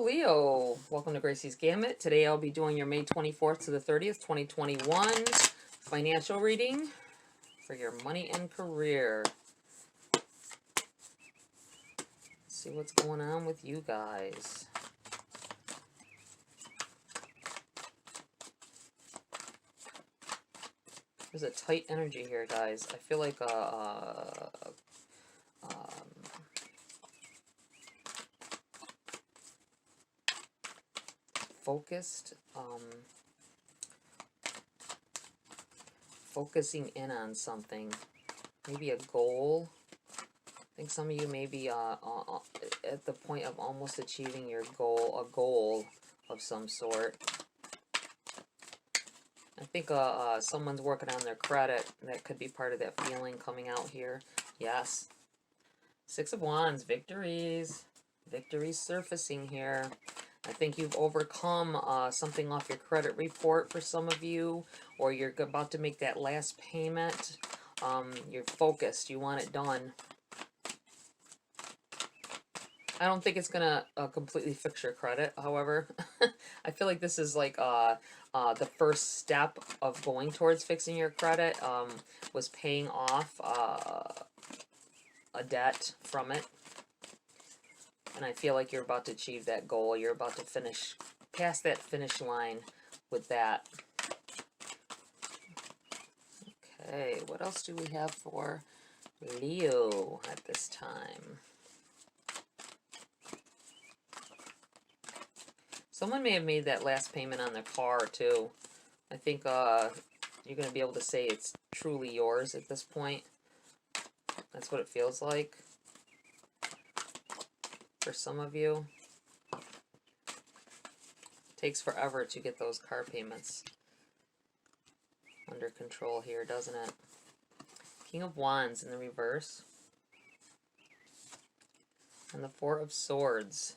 Leo. Welcome to Gracie's Gamut. Today I'll be doing your May 24th to the 30th, 2021 financial reading for your money and career. Let's see what's going on with you guys. There's a tight energy here, guys. I feel like focused, focusing in on something, maybe a goal. I think some of you may be at the point of almost achieving your goal, a goal of some sort. I think someone's working on their credit. That could be part of that feeling coming out here. Yes. Six of Wands, victories. Victories surfacing here. I think you've overcome something off your credit report for some of you, or you're about to make that last payment. You're focused. You want it done. I don't think it's going to completely fix your credit, however. I feel like this is like the first step of going towards fixing your credit, was paying off a debt from it. And I feel like you're about to achieve that goal. You're about to finish, past that finish line with that. Okay, what else do we have for Leo at this time? Someone may have made that last payment on their car, too. I think you're going to be able to say it's truly yours at this point. That's what it feels like for some of you. It takes forever to get those car payments under control here, doesn't it? King of Wands in the reverse. And the Four of Swords.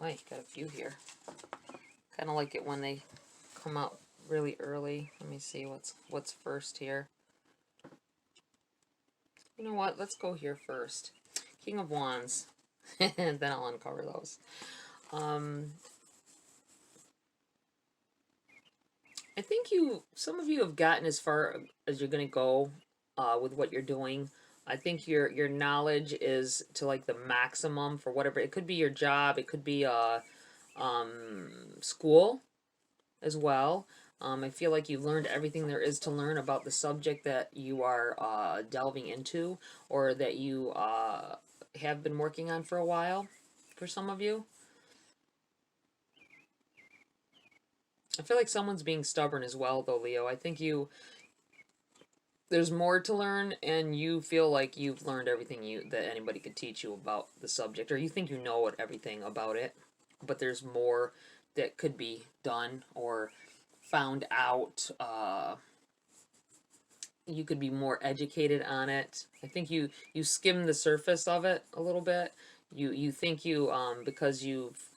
Oh, you got a few here. Kind of like it when they come out really early. Let me see what's first here. You know what? Let's go here first. King of Wands. And then I'll uncover those. I think some of you have gotten as far as you're going to go with what you're doing. I think your knowledge is to like the maximum for whatever. It could be your job. It could be school as well. I feel like you've learned everything there is to learn about the subject that you are delving into, or that you have been working on for a while, for some of you. I feel like someone's being stubborn as well, though, Leo. I think there's more to learn, and you feel like you've learned everything that anybody could teach you about the subject, or you think you know everything about it, but there's more that could be done or found out. You could be more educated on it. I think you skim the surface of it a little bit. You think because you've,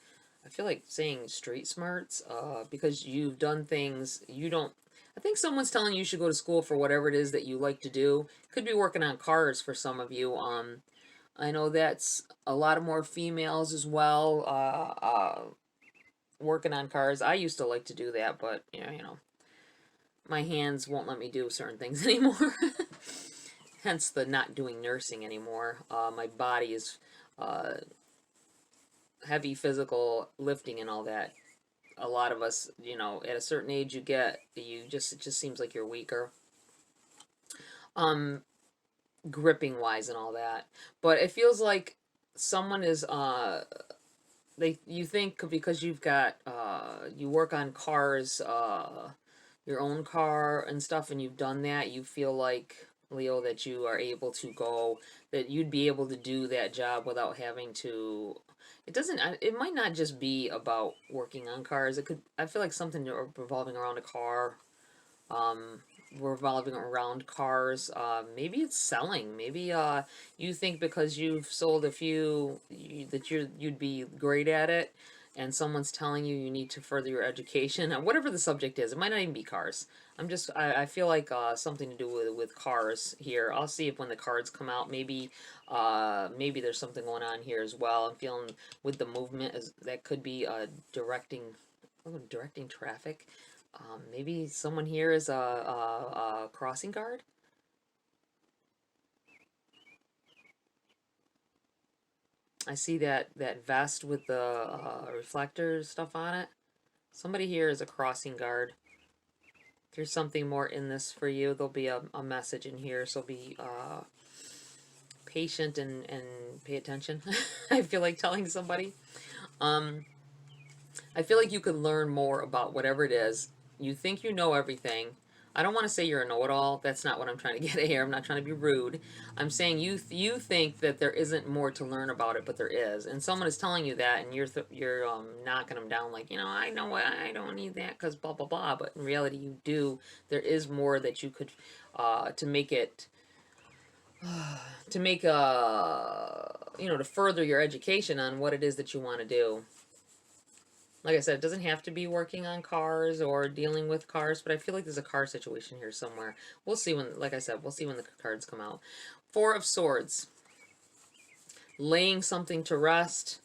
I feel like saying street smarts, because you've done things you don't. I think someone's telling you should go to school for whatever it is that you like to do. Could be working on cars for some of you. I know that's a lot of more females as well, working on cars. I used to like to do that, but you know, my hands won't let me do certain things anymore. Hence the not doing nursing anymore. My body is heavy physical lifting and all that. A lot of us, you know, at a certain age it just seems like you're weaker. Gripping wise and all that. But it feels like someone is you think because you've got you work on cars, your own car and stuff, and you've done that, you feel like, Leo, that you are able to go, that you'd be able to do that job without having to. It might not just be about working on cars. I feel like something revolving around a car, revolving around cars. Maybe it's selling. Maybe you think because you've sold a few that you'd be great at it, and someone's telling you you need to further your education, whatever the subject is. It might not even be cars. I feel like something to do with cars here. I'll see if when the cards come out, maybe there's something going on here as well. I'm feeling with the movement as that could be directing traffic. Maybe someone here is a crossing guard. I see that vest with the reflector stuff on it. Somebody here is a crossing guard. There's something more in this for you. There'll be a message in here, so be patient and pay attention. I feel like telling somebody. I feel like you could learn more about whatever it is. You think you know everything. I don't want to say you're a know-it-all. That's not what I'm trying to get at here. I'm not trying to be rude. I'm saying you think that there isn't more to learn about it, but there is. And someone is telling you that, and you're knocking them down like, I know what, I don't need that because blah blah blah. But in reality, you do. There is more that you could to make it to make to further your education on what it is that you want to do. Like I said, it doesn't have to be working on cars or dealing with cars, but I feel like there's a car situation here somewhere. We'll see when, like I said, we'll see when the cards come out. Four of Swords. Laying something to rest.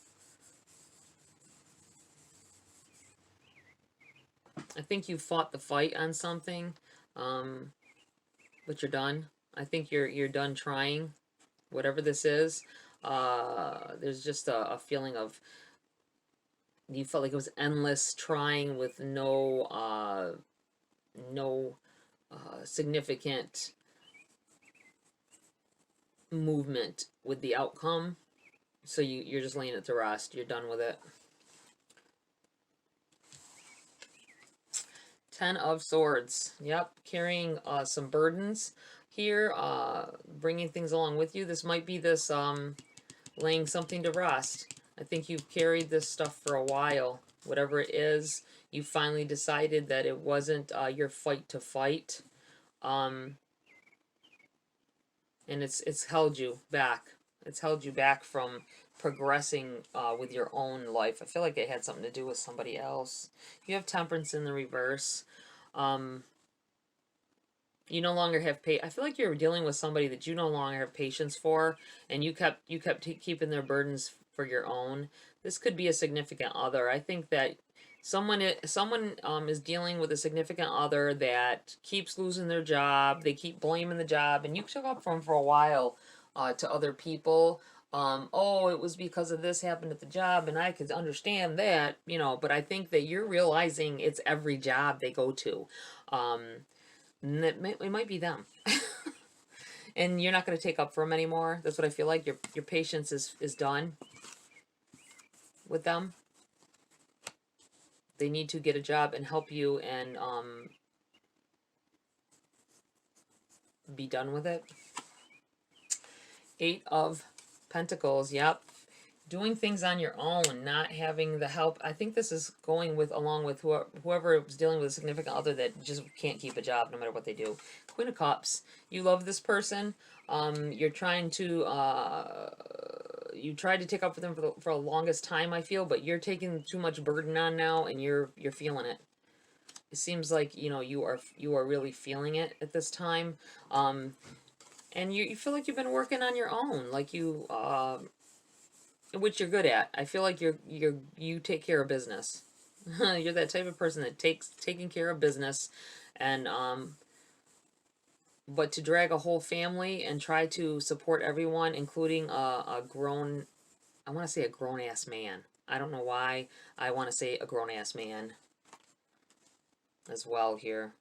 I think you fought the fight on something, but you're done. I think you're done trying, whatever this is. There's just a feeling of you felt like it was endless trying with no significant movement with the outcome. So you're just laying it to rest. You're done with it. 10 of Swords. Yep, carrying some burdens here, bringing things along with you. This might be this laying something to rest. I think you've carried this stuff for a while. Whatever it is, you finally decided that it wasn't your fight to fight. And it's held you back. It's held you back from progressing with your own life. I feel like it had something to do with somebody else. You have Temperance in the reverse. You no longer have I feel like you're dealing with somebody that you no longer have patience for, and you kept keeping their burdens for your own. This could be a significant other. I think that someone is dealing with a significant other that keeps losing their job. They keep blaming the job, and you took up from for a while to other people. Oh, it was because of this happened at the job, and I could understand that, but I think that you're realizing it's every job they go to. It might be them. And you're not going to take up for them anymore. That's what I feel like. Your patience is done with them. They need to get a job and help you and be done with it. 8 of Pentacles. Yep. Doing things on your own, not having the help. I think this is going along with whoever was dealing with a significant other that just can't keep a job no matter what they do. Queen of Cups. You love this person. You're trying to you tried to take up for them for the longest time, I feel, but you're taking too much burden on now, and you're feeling it. It seems like you are really feeling it at this time, and you feel like you've been working on your own, like you which you're good at. I feel like you take care of business. You're that type of person that taking care of business, and but to drag a whole family and try to support everyone, including a grown, I want to say a grown-ass man. I don't know why I want to say a grown-ass man as well here.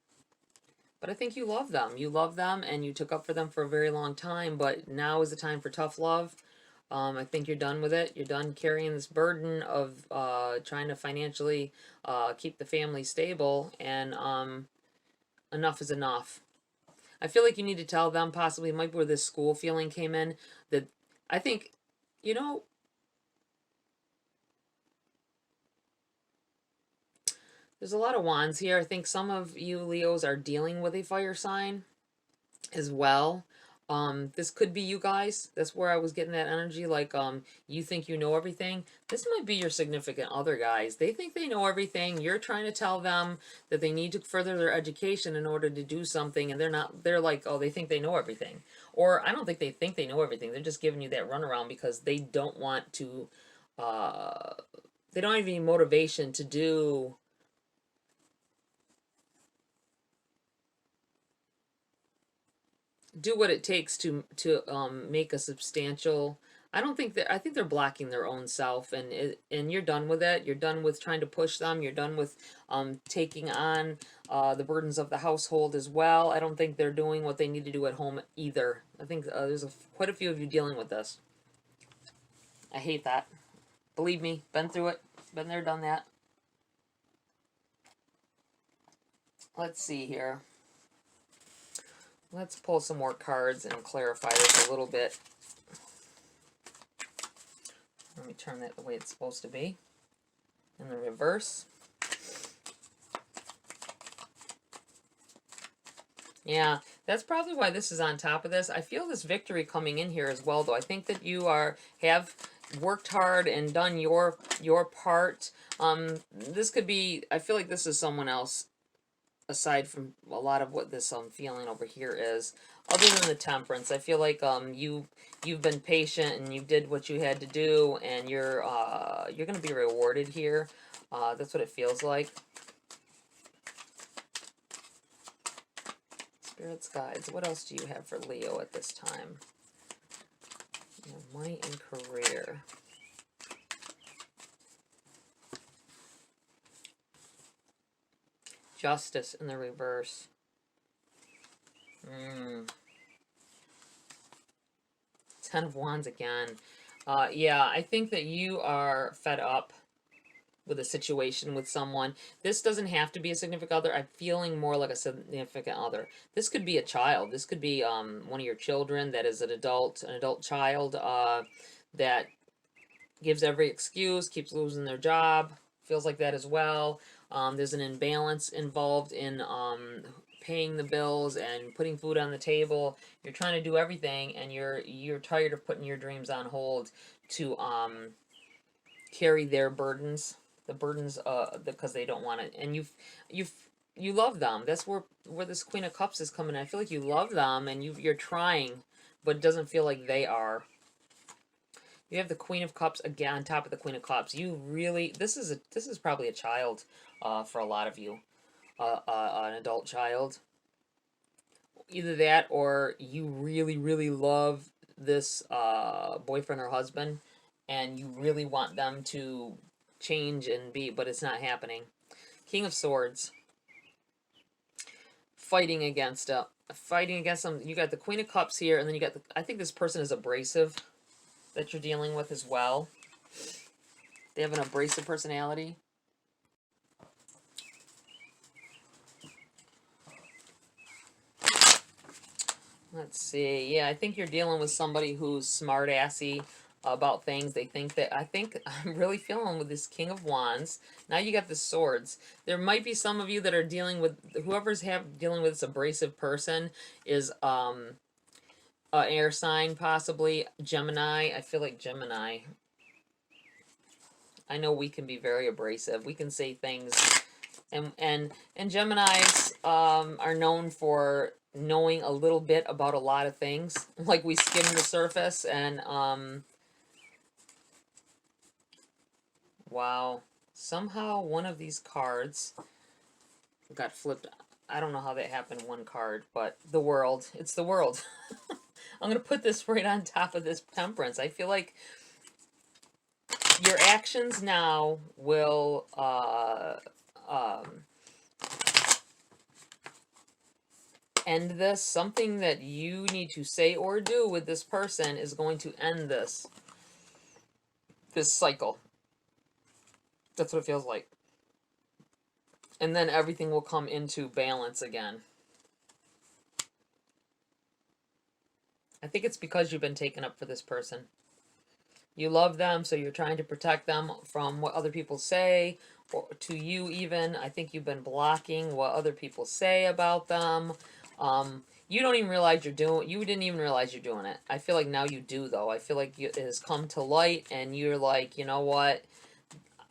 But I think you love them. You love them, and you took up for them for a very long time, but now is the time for tough love. I think you're done with it. You're done carrying this burden of trying to financially keep the family stable, and enough is enough. I feel like you need to tell them, possibly, it might be where this school feeling came in, that I think, there's a lot of wands here. I think some of you Leos are dealing with a fire sign as well. This could be you guys. That's where I was getting that energy. Like, you think you know everything. This might be your significant other, guys. They think they know everything. You're trying to tell them that they need to further their education in order to do something, and they're not. They're like, oh, they think they know everything. Or I don't think they know everything. They're just giving you that runaround because they don't want to. Uh, they don't have any motivation to do what it takes to make a substantial. I don't think that I think they're blocking their own self, and you're done with it. You're done with trying to push them. You're done with taking on the burdens of the household as well. I don't think they're doing what they need to do at home either. I think there's quite a few of you dealing with this. I hate that. Believe me, been through it, been there, done that. Let's see here. Let's pull some more cards and clarify this a little bit. Let me turn that the way it's supposed to be. In the reverse. Yeah, that's probably why this is on top of this. I feel this victory coming in here as well, though. I think that you have worked hard and done your part. This could be, I feel like this is someone else aside from a lot of what this feeling over here is. Other than the temperance, I feel like you've been patient and you did what you had to do, and you're going to be rewarded here. That's what it feels like. Spirits, guides, what else do you have for Leo at this time? Money and career. Justice in the reverse. Ten of Wands again. Yeah, I think that you are fed up with a situation with someone. This doesn't have to be a significant other. I'm feeling more like a significant other. This could be a child. This could be one of your children that is an adult child that gives every excuse, keeps losing their job. Feels like that as well. There's an imbalance involved in paying the bills and putting food on the table. You're trying to do everything, and you're tired of putting your dreams on hold to carry their burdens, the burdens because they don't want it, and you love them. That's where this Queen of Cups is coming in. I feel like you love them and you're trying, but it doesn't feel like they are. You have the Queen of Cups again on top of the Queen of Cups. You really, this is probably a child for a lot of you, an adult child. Either that or you really, really love this boyfriend or husband, and you really want them to change and be, but it's not happening. King of Swords. Fighting against them. You got the Queen of Cups here, and then you got I think this person is abrasive that you're dealing with as well. They have an abrasive personality. Let's see. Yeah, I think you're dealing with somebody who's smart-assy about things. They think that, I think I'm really feeling with this King of Wands. Now you got the Swords. There might be some of you that are dealing with, whoever's dealing with this abrasive person is air sign, possibly Gemini. I feel like Gemini. I know we can be very abrasive. We can say things, and Geminis are known for knowing a little bit about a lot of things. Like, we skim the surface, and wow, somehow one of these cards got flipped. I don't know how that happened, one card, but the World. It's the World. I'm going to put this right on top of this Temperance. I feel like your actions now will end this. Something that you need to say or do with this person is going to end this cycle. That's what it feels like. And then everything will come into balance again. I think it's because you've been taken up for this person. You love them, so you're trying to protect them from what other people say, or to you even. I think you've been blocking what other people say about them. You don't even realize you didn't even realize you're doing it. I feel like now you do, though. I feel like it has come to light, and you're like, you know what?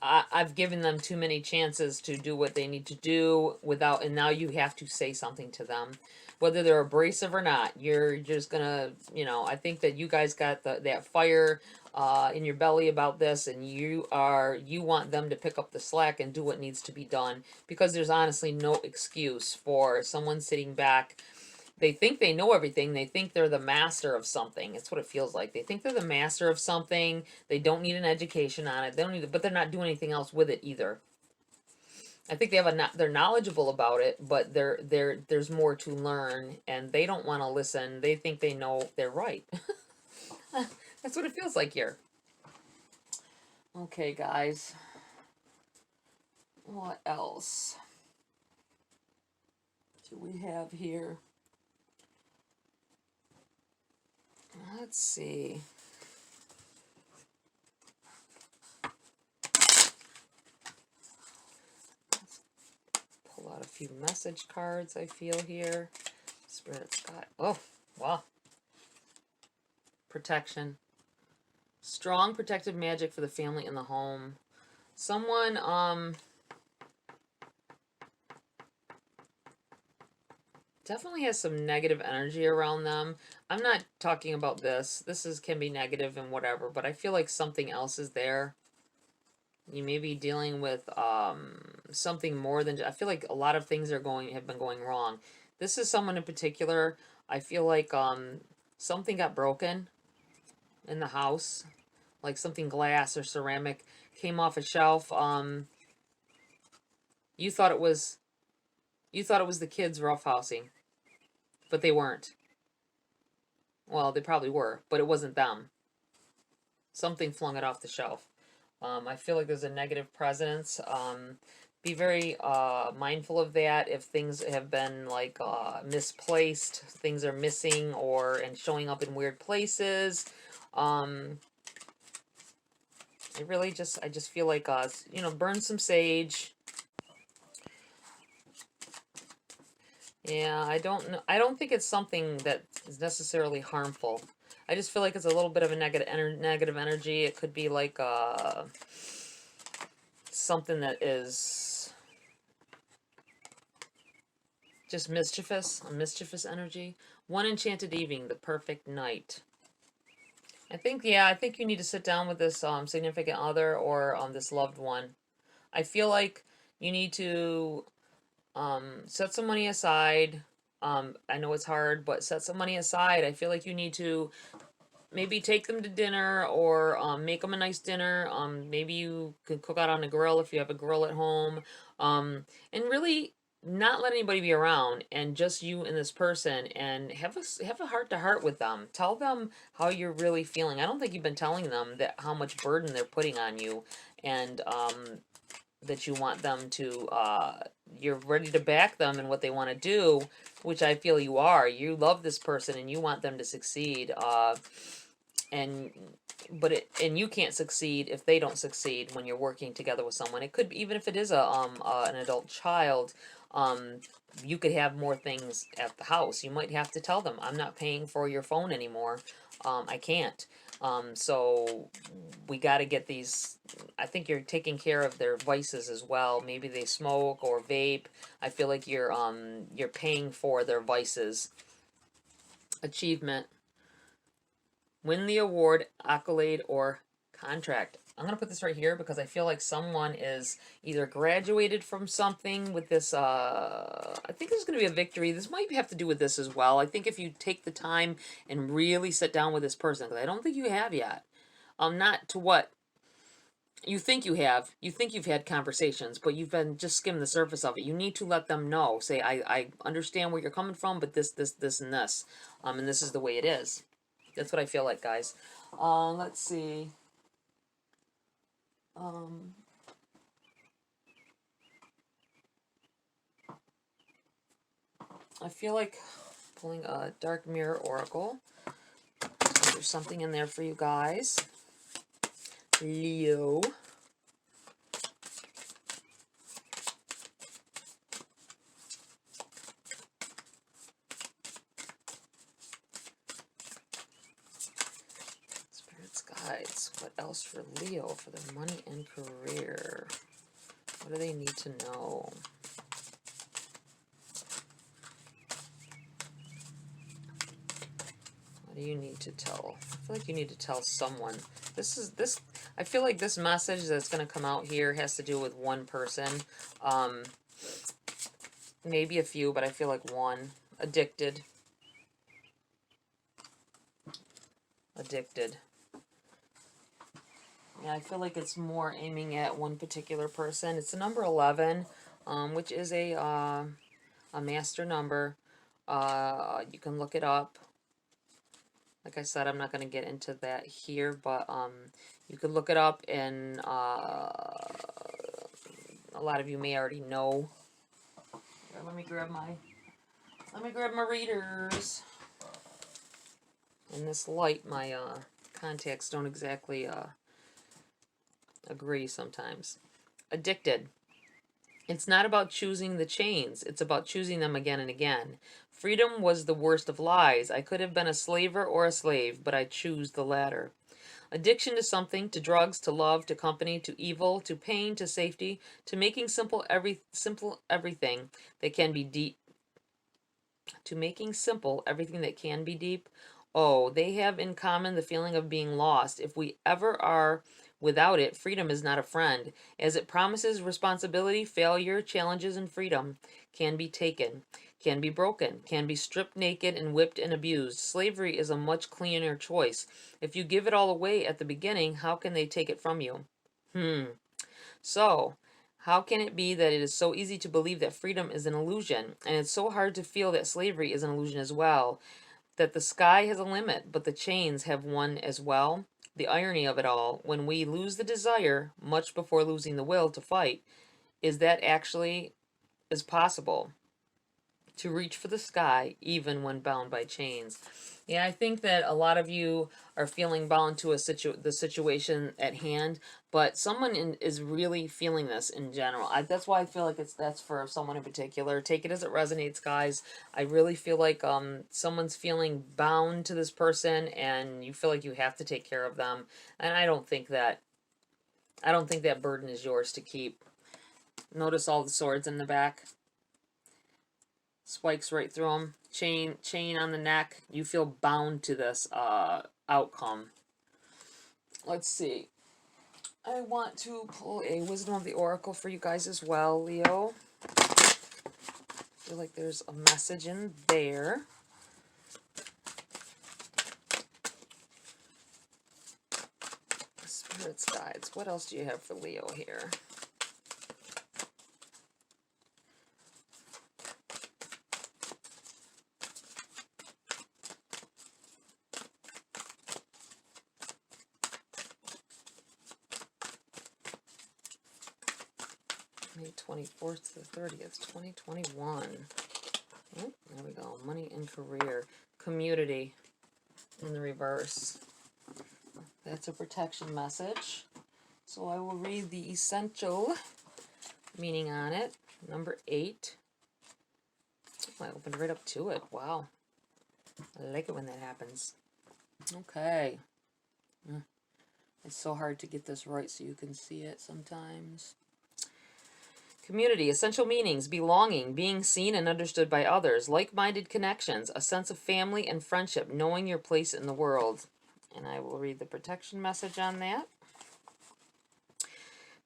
I've given them too many chances to do what they need to do without, and now you have to say something to them. Whether they're abrasive or not, you're just gonna, I think that you guys got that fire in your belly about this, and you want them to pick up the slack and do what needs to be done, because there's honestly no excuse for someone sitting back. They think they know everything. They think they're the master of something. It's what it feels like. They think they're the master of something. They don't need an education on it. They don't need, but they're not doing anything else with it either. I think they're knowledgeable about it, but there's more to learn, and they don't want to listen. They think they know they're right. That's what it feels like here. Okay, guys. What else do we have here? Let's see. Pull out a few message cards I feel here. Spirit's got, oh, wow. Protection. Strong protective magic for the family and the home. Someone, definitely has some negative energy around them. I'm not talking about this. Can be negative and whatever, but I feel like something else is there. You may be dealing with something more than, I feel like a lot of things have been going wrong. This is someone in particular. I feel like something got broken in the house, like something glass or ceramic came off a shelf. You thought it was the kids roughhousing, but they weren't. Well, they probably were, but it wasn't them. Something flung it off the shelf. I feel like there's a negative presence. Be very mindful of that. If things have been like misplaced, things are missing and showing up in weird places. I just feel like burn some sage. Yeah, I don't think it's something that is necessarily harmful. I just feel like it's a little bit of a negative energy. It could be like something that is just mischievous, a mischievous energy. One enchanted evening, the perfect night. I think you need to sit down with this significant other or this loved one. I feel like you need to set some money aside. I know it's hard, but set some money aside. I feel like you need to maybe take them to dinner or make them a nice dinner. Maybe you could cook out on a grill if you have a grill at home. And really not let anybody be around, and just you and this person, and have a heart to heart with them. Tell them how you're really feeling. I don't think you've been telling them that how much burden they're putting on you, and that you want them to you're ready to back them in what they want to do, which I feel you are. You love this person and you want them to succeed. And you can't succeed if they don't succeed when you're working together with someone. It could be, even if it is an adult child, you could have more things at the house. You might have to tell them, I'm not paying for your phone anymore. I can't. So we got to get these. I think you're taking care of their vices as well. Maybe they smoke or vape. I feel like you're paying for their vices. Achievement. Win the award, accolade, or contract. I'm going to put this right here because I feel like someone is either graduated from something with this. I think this is going to be a victory. This might have to do with this as well. I think if you take the time and really sit down with this person, because I don't think you have yet. Not to what you think you have. You think you've had conversations, but you've been just skimming the surface of it. You need to let them know. Say, I understand where you're coming from, but this, and this. And this is the way it is. That's what I feel like, guys. Let's see. I feel like pulling a Dark Mirror Oracle. So there's something in there for you guys. Leo. guides. What else for Leo for their money and career? What do they need to know? What do you need to tell? I feel like you need to tell someone. I feel like this message that's going to come out here has to do with one person. Maybe a few, but I feel like one. Addicted. Addicted. Yeah, I feel like it's more aiming at one particular person. It's the number 11, which is a master number. You can look it up. Like I said, I'm not going to get into that here, but you could look it up, and a lot of you may already know. Here, let me grab my readers. In this light, my contacts don't exactly agree sometimes. Addicted. It's not about choosing the chains. It's about choosing them again and again. Freedom was the worst of lies. I could have been a slaver or a slave, but I choose the latter. Addiction to something, to drugs, to love, to company, to evil, to pain, to safety, to making simple everything that can be deep. To making simple everything that can be deep. Oh, they have in common the feeling of being lost. If we ever are without it, freedom is not a friend, as it promises responsibility, failure, challenges, and freedom can be taken, can be broken, can be stripped naked and whipped and abused. Slavery is a much cleaner choice. If you give it all away at the beginning, how can they take it from you? So, how can it be that it is so easy to believe that freedom is an illusion, and it's so hard to feel that slavery is an illusion as well? That the sky has a limit, but the chains have one as well? The irony of it all, when we lose the desire, much before losing the will to fight, is that actually is possible. To reach for the sky, even when bound by chains. Yeah, I think that a lot of you are feeling bound to the situation at hand, but someone is really feeling this in general. That's why I feel like that's for someone in particular. Take it as it resonates, guys. I really feel like someone's feeling bound to this person, and you feel like you have to take care of them. And I don't think that burden is yours to keep. Notice all the swords in the back. Spikes right through them. Chain on the neck. You feel bound to this outcome. Let's see. I want to pull a Wisdom of the Oracle for you guys as well, Leo. I feel like there's a message in there. Spirits, guides. What else do you have for Leo here? May 24th to the 30th, 2021. Oh, there we go. Money and career. Community in the reverse. That's a protection message. So I will read the essential meaning on it. Number 8. Oh, I opened right up to it. Wow. I like it when that happens. Okay. It's so hard to get this right so you can see it sometimes. Community, essential meanings, belonging, being seen and understood by others, like-minded connections, a sense of family and friendship, knowing your place in the world. And I will read the protection message on that.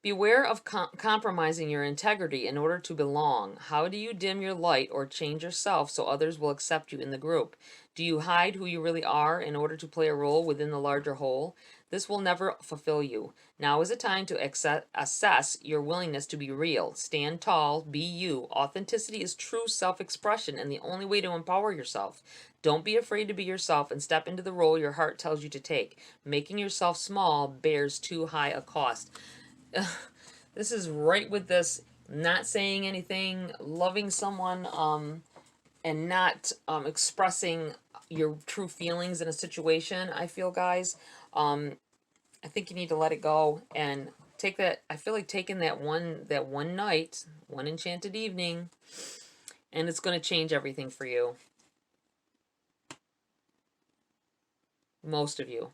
Beware of compromising your integrity in order to belong. How do you dim your light or change yourself so others will accept you in the group? Do you hide who you really are in order to play a role within the larger whole? This will never fulfill you. Now is a time to assess your willingness to be real. Stand tall, be you. Authenticity is true self-expression and the only way to empower yourself. Don't be afraid to be yourself and step into the role your heart tells you to take. Making yourself small bears too high a cost. This is right with this not saying anything, loving someone, and not expressing your true feelings in a situation. I feel, guys, I think you need to let it go and take that. I feel like taking that one night, one enchanted evening, and it's going to change everything for you. Most of you.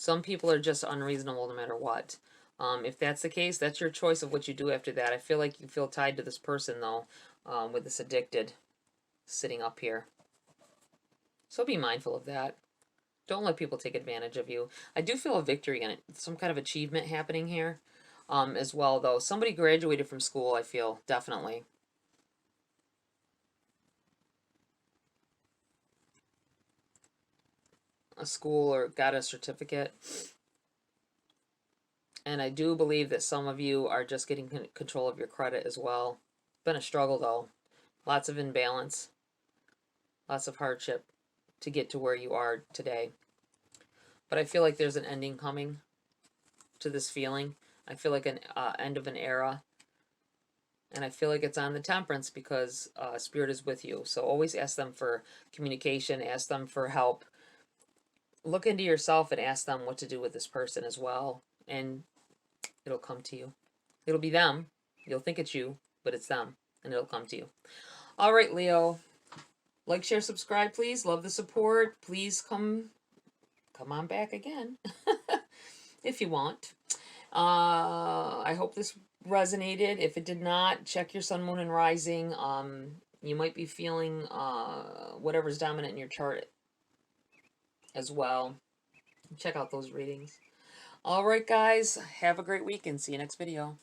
Some people are just unreasonable no matter what. If that's the case, that's your choice of what you do after that. I feel like you feel tied to this person, though, with this addicted sitting up here. So be mindful of that. Don't let people take advantage of you. I do feel a victory in it. Some kind of achievement happening here as well, though. Somebody graduated from school, I feel, definitely. A school or got a certificate. And I do believe that some of you are just getting control of your credit as well. It's been a struggle, though. Lots of imbalance. Lots of hardship to get to where you are today. But I feel like there's an ending coming to this feeling. I feel like an end of an era. And I feel like it's on the temperance because Spirit is with you. So always ask them for communication. Ask them for help. Look into yourself and ask them what to do with this person as well. And it'll come to you. It'll be them. You'll think it's you, but it's them. And it'll come to you. All right, Leo. Like, share, subscribe, please. Love the support. Please come on back again if you want. I hope this resonated. If it did not, check your sun, moon, and rising. You might be feeling whatever's dominant in your chart as well. Check out those readings. All right, guys. Have a great week and see you next video.